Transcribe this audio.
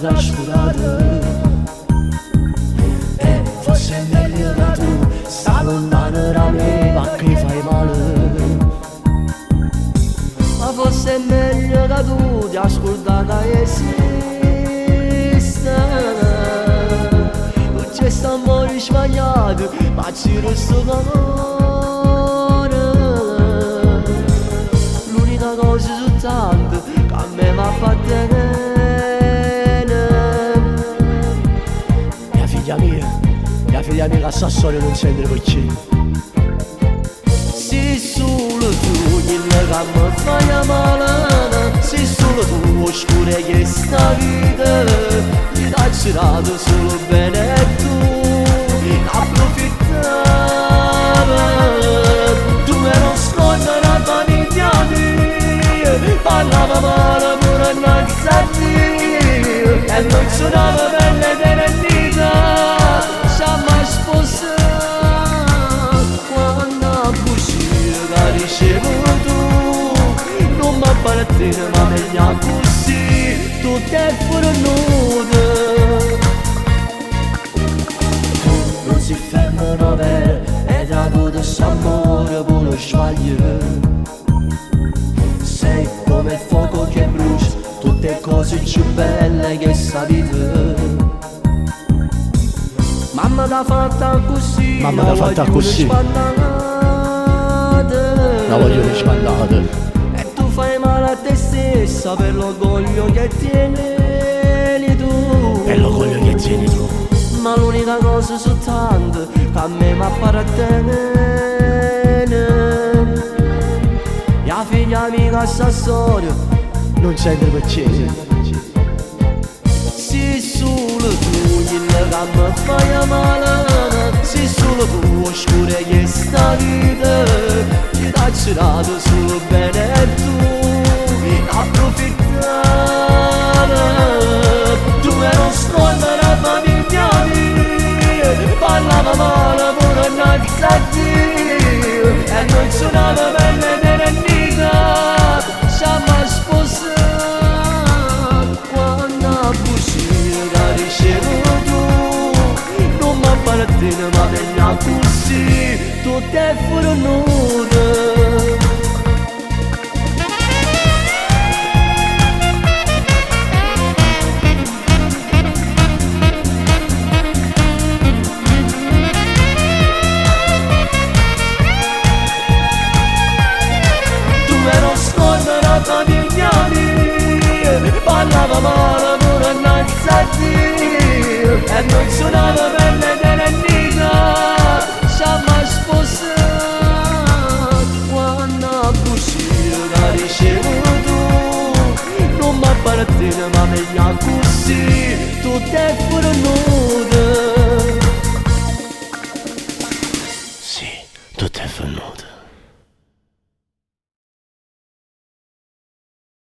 trascurata. E forse è meglio che tu stai lontano da me, perché mi fai male. Ma forse è meglio che tu ti ascolta che esiste. Non c'è sta amore sbagliato, ma ci resta amore. L'unica cosa soltanto che a me mi appartiene. Mia figlia mia che sta storia non sente perché. Sei solo tu quello che mi fai male. Sei solo tu oscura che sta vita. Ti dai girato solo bene e tu approfittava. Tu me non scordi la famiglia mia. Parlava male pure innanzi a Dio. E non suonava belle terenità. Siamo sposi quando bugie che ricevuto. Non mi appartiene ma meglio così. Tutto è fuori nudo. Tu non si fermano per e tra tutto s'amore pure sbaglio. Sei come il fuoco che brucia tutte cose più belle che sa vita. Mamma t'ha fatta così, mamma t'ha fatta così, la voglio risbandata. E tu fai male a te stessa per l'orgoglio che tieni tu. Per l'orgoglio che tieni tu. Ma l'unica cosa soltanto che a me mi appartiene. La figlia amica sta storia non sente perché. Sei solo tu quello che mi fai male. Sei solo tu oscura che sta vita. Ti dai girato solo bene e tu approfittava. Tu me non scordi la famiglia mia. Parlava male pure innanzi a Dio. E non suonava belle terenità. Siamo sposi ma meglio così, tutto è fuori nudo. Tu me non scordi la famiglia mia. Parlava male pure innanzi a Dio. E non suonava belle terenità. Siamo sposi quando bugie che ricevuto. Non mi appartiene ma meglio così. Tutto è fuori nudo.